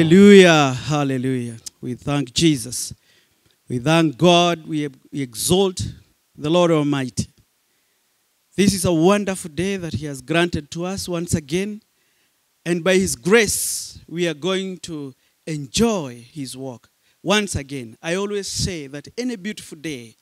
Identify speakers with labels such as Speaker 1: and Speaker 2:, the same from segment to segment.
Speaker 1: Hallelujah. Hallelujah. We thank Jesus. We thank God. We exalt the Lord Almighty. This is a wonderful day that He has granted to us once again. And by His grace, we are going to enjoy His work. Once again, I always say that any beautiful day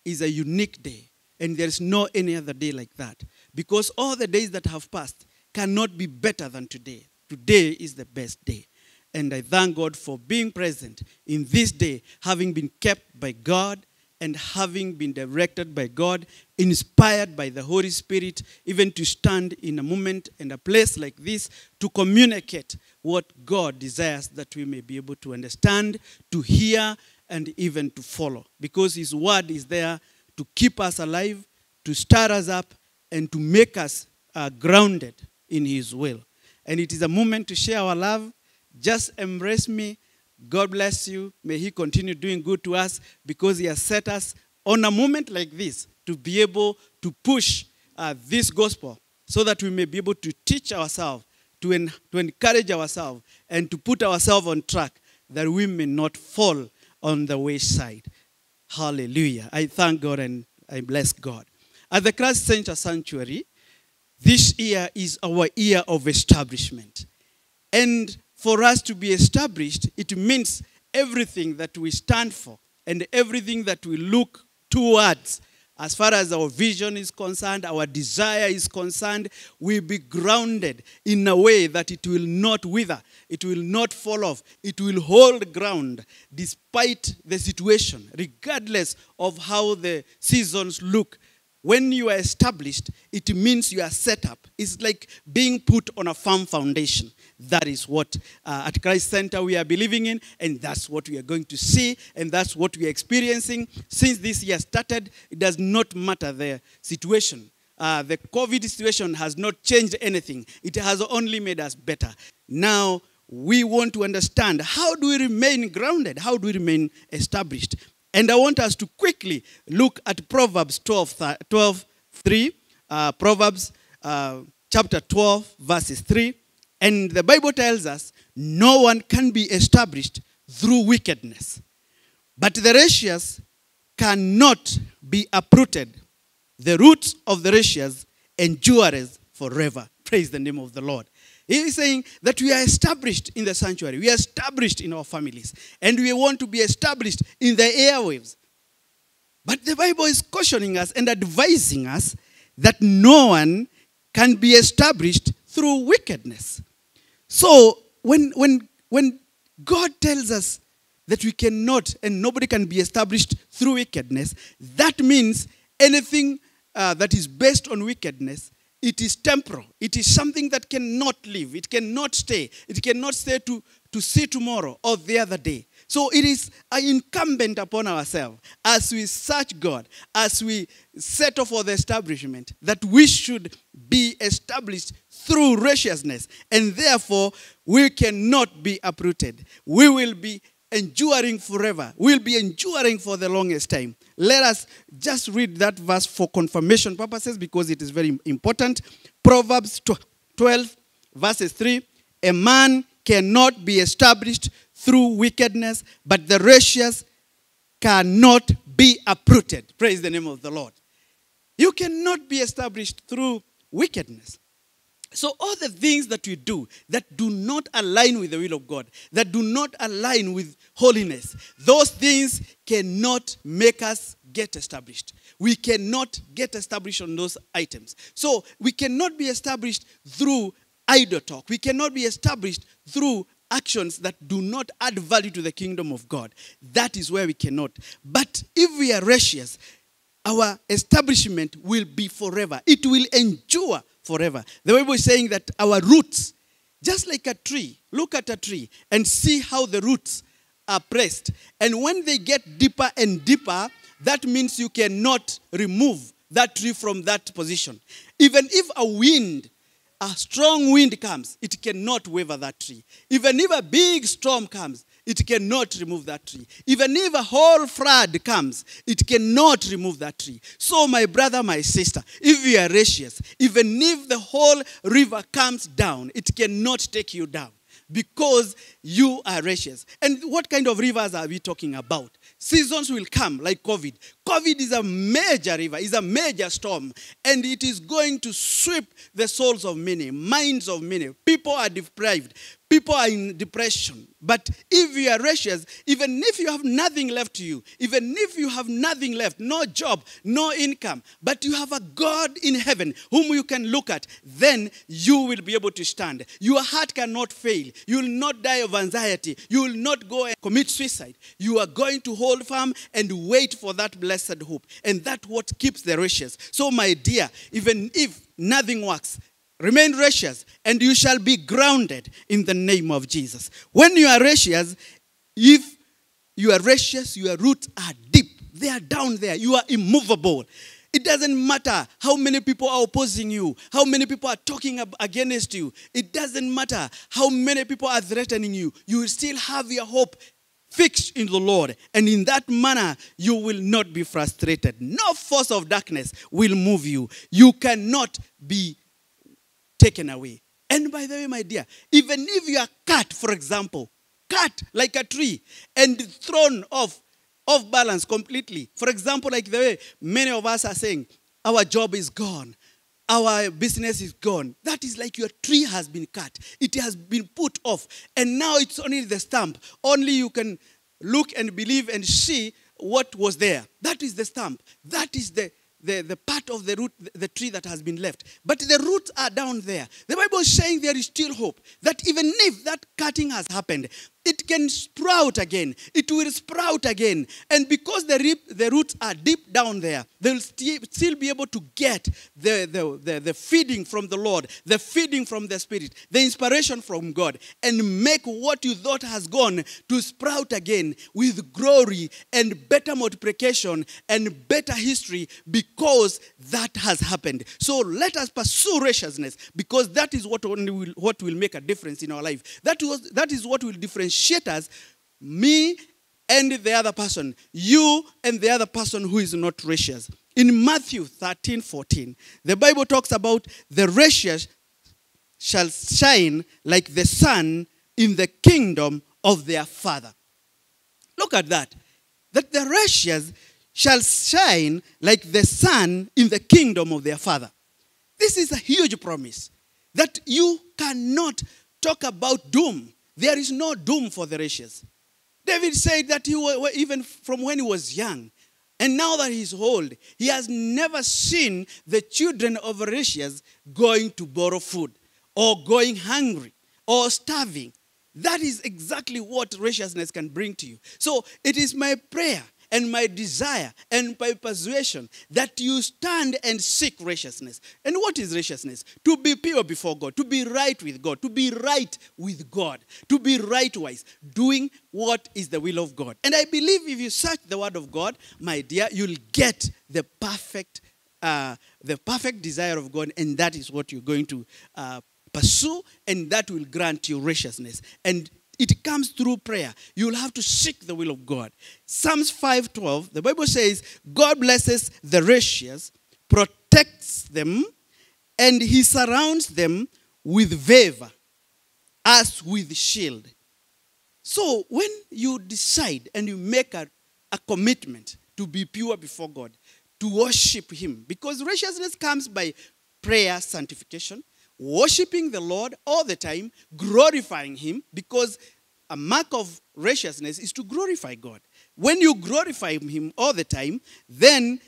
Speaker 1: is a unique day. And there is no any other day like that. Because all the days that have passed cannot be better than today. Today is the best day. And I thank God for being present in this day, having been kept by God and having been directed by God, inspired by the Holy Spirit, even to stand in a moment and a place like this to communicate what God desires that we may be able to understand, to hear, and even to follow. Because His word is there to keep us alive, to stir us up, and to make us grounded in His will. And it is a moment to share our love. Just embrace me. God bless you. May He continue doing good to us because He has set us on a moment like this to be able to push this gospel so that we may be able to teach ourselves, to encourage ourselves, and to put ourselves on track that we may not fall on the wayside. Hallelujah. I thank God and I bless God. At the Christ Center Sanctuary, this year is our year of establishment. And for us to be established, it means everything that we stand for and everything that we look towards, as far as our vision is concerned, our desire is concerned, will be grounded in a way that it will not wither, it will not fall off, it will hold ground despite the situation, regardless of how the seasons look. When you are established, it means you are set up. It's like being put on a firm foundation. That is what at Christ Center we are believing in, and that's what we are going to see, and that's what we are experiencing. Since this year started, it does not matter the situation. The COVID situation has not changed anything. It has only made us better. Now, we want to understand, how do we remain grounded? How do we remain established? And I want us to quickly look at Proverbs 12:3. Proverbs chapter 12, verses 3. And the Bible tells us, no one can be established through wickedness, but the righteous cannot be uprooted. The roots of the righteous endures forever. Praise the name of the Lord. He is saying that we are established in the sanctuary. We are established in our families. And we want to be established in the airwaves. But the Bible is cautioning us and advising us that no one can be established through wickedness. So when God tells us that we cannot and nobody can be established through wickedness, that means anything that is based on wickedness, it is temporal. It is something that cannot live. It cannot stay. It cannot stay to see tomorrow or the other day. So it is incumbent upon ourselves as we search God, as we settle for the establishment, that we should be established through righteousness. And therefore, we cannot be uprooted. We will be enduring forever. We'll be enduring for the longest time. Let us just read that verse for confirmation purposes because it is very important. Proverbs 12, verses 3. A man cannot be established through wickedness, but the righteous cannot be uprooted. Praise the name of the Lord. You cannot be established through wickedness. So all the things that we do that do not align with the will of God, that do not align with holiness, those things cannot make us get established. We cannot get established on those items. So we cannot be established through idle talk. We cannot be established through actions that do not add value to the kingdom of God. That is where we cannot. But if we are righteous, our establishment will be forever. It will endure forever. The Bible is saying that our roots, just like a tree, look at a tree and see how the roots are pressed. And when they get deeper and deeper, that means you cannot remove that tree from that position. Even if a strong wind comes, it cannot waver that tree. Even if a big storm comes, it cannot remove that tree. Even if a whole flood comes, it cannot remove that tree. So my brother, my sister, if you are righteous, even if the whole river comes down, it cannot take you down. because you are righteous. And what kind of rivers are we talking about? Seasons will come like COVID. COVID is a major river, is a major storm, and it is going to sweep the souls of many, minds of many. People are deprived. People are in depression. But if you are righteous, even if you have nothing left to you, even if you have nothing left, no job, no income, but you have a God in heaven whom you can look at, then you will be able to stand. Your heart cannot fail. You will not die of anxiety. You will not go and commit suicide. You are going to hold firm and wait for that blessed hope. And that's what keeps the righteous. So my dear, even if nothing works, remain righteous, and you shall be grounded in the name of Jesus. When you are righteous, if you are righteous, your roots are deep. They are down there. You are immovable. It doesn't matter how many people are opposing you, how many people are talking against you. It doesn't matter how many people are threatening you. You will still have your hope fixed in the Lord. And in that manner, you will not be frustrated. No force of darkness will move you. You cannot be taken away. And by the way, my dear, even if you are cut, for example, cut like a tree and thrown off balance completely. For example, like the way many of us are saying, our job is gone. Our business is gone. That is like your tree has been cut. It has been put off. And now it's only the stump. Only you can look and believe and see what was there. That is the stump. That is the part of the root, the tree that has been left. But the roots are down there. The Bible is saying there is still hope. That even if that cutting has happened, it can sprout again. It will sprout again. And because the roots are deep down there, they will still be able to get the feeding from the Lord, the feeding from the Spirit, the inspiration from God, and make what you thought has gone to sprout again with glory and better multiplication and better history, because that has happened. So let us pursue righteousness, because that is what will make a difference in our life. That is what will differentiate us, me and the other person, you and the other person who is not righteous. In Matthew 13:14, the Bible talks about the righteous shall shine like the sun in the kingdom of their Father. Look at that. That the righteous shall shine like the sun in the kingdom of their Father. This is a huge promise, that you cannot talk about doom. There is no doom for the righteous. David said that even from when he was young, and now that he's old, he has never seen the children of the righteous going to borrow food, or going hungry, or starving. That is exactly what righteousness can bring to you. So it is my prayer and my desire and my persuasion that you stand and seek righteousness. And what is righteousness? To be pure before God, to be right with God, to be right with God, to be right-wise, doing what is the will of God. And I believe if you search the word of God, my dear, you'll get the perfect desire of God, and that is what you're going to pursue, and that will grant you righteousness. And it comes through prayer. You'll have to seek the will of God. Psalms 5:12, the Bible says, God blesses the righteous, protects them, and he surrounds them with favor, as with shield. So when you decide and you make a commitment to be pure before God, to worship him, because righteousness comes by prayer, sanctification, worshiping the Lord all the time, glorifying him, because a mark of righteousness is to glorify God. When you glorify him all the time, then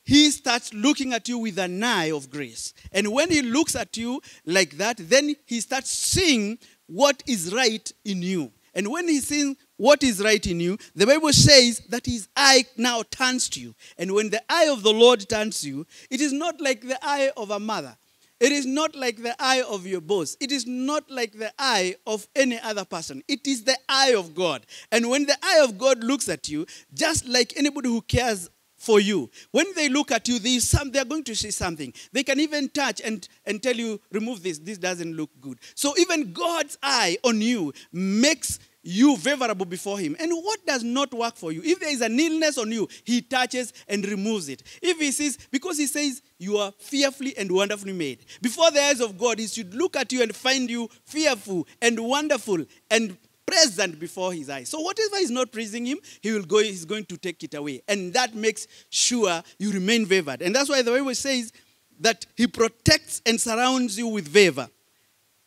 Speaker 1: he starts looking at you with an eye of grace. And when he looks at you like that, then he starts seeing what is right in you. And when he's seeing what is right in you, the Bible says that his eye now turns to you. And when the eye of the Lord turns to you, it is not like the eye of a mother. It is not like the eye of your boss. It is not like the eye of any other person. It is the eye of God. And when the eye of God looks at you, just like anybody who cares for you, when they look at you, they are going to see something. They can even touch and tell you, remove this. This doesn't look good. So even God's eye on you makes you favorable before him. And what does not work for you? If there is an illness on you, he touches and removes it. If he says, because he says you are fearfully and wonderfully made. Before the eyes of God, he should look at you and find you fearful and wonderful and present before his eyes. So whatever is not pleasing him, he's going to take it away. And that makes sure you remain favored. And that's why the Bible says that he protects and surrounds you with favor.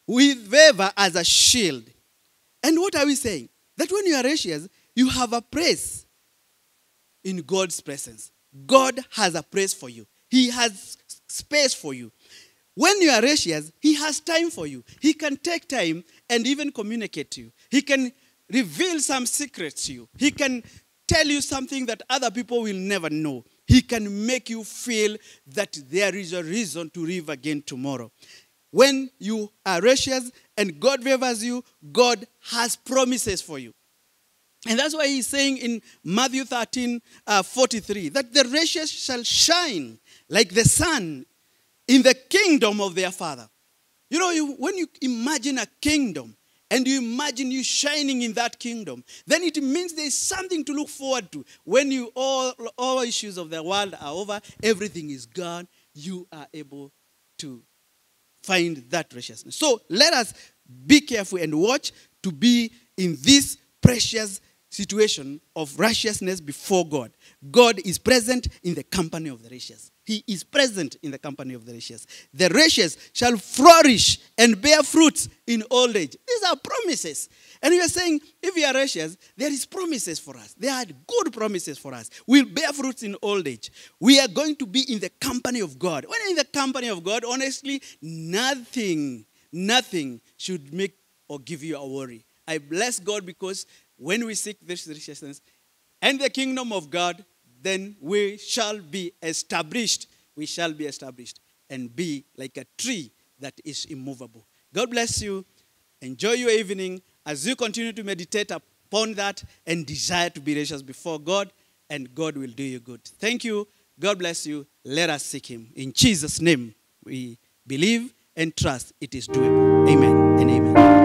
Speaker 1: With favor as a shield. And what are we saying? That when you are righteous, you have a place in God's presence. God has a place for you. He has space for you. When you are righteous, he has time for you. He can take time and even communicate to you. He can reveal some secrets to you. He can tell you something that other people will never know. He can make you feel that there is a reason to live again tomorrow. When you are righteous and God favors you, God has promises for you. And that's why he's saying in Matthew 13:43, that the righteous shall shine like the sun in the kingdom of their Father. You know, when you imagine a kingdom and you imagine you shining in that kingdom, then it means there's something to look forward to. When all issues of the world are over, everything is gone, you are able to find that righteousness. So let us be careful and watch to be in this precious situation of righteousness before God. God is present in the company of the righteous. He is present in the company of the righteous. The righteous shall flourish and bear fruits in old age. These are promises. And we are saying, if we are righteous, there is promises for us. There are good promises for us. We'll bear fruits in old age. We are going to be in the company of God. When in the company of God, honestly, nothing should make or give you a worry. I bless God because when we seek this righteousness and the kingdom of God, then we shall be established. We shall be established and be like a tree that is immovable. God bless you. Enjoy your evening as you continue to meditate upon that and desire to be righteous before God, and God will do you good. Thank you. God bless you. Let us seek him. In Jesus' name, we believe and trust it is doable. Amen and amen.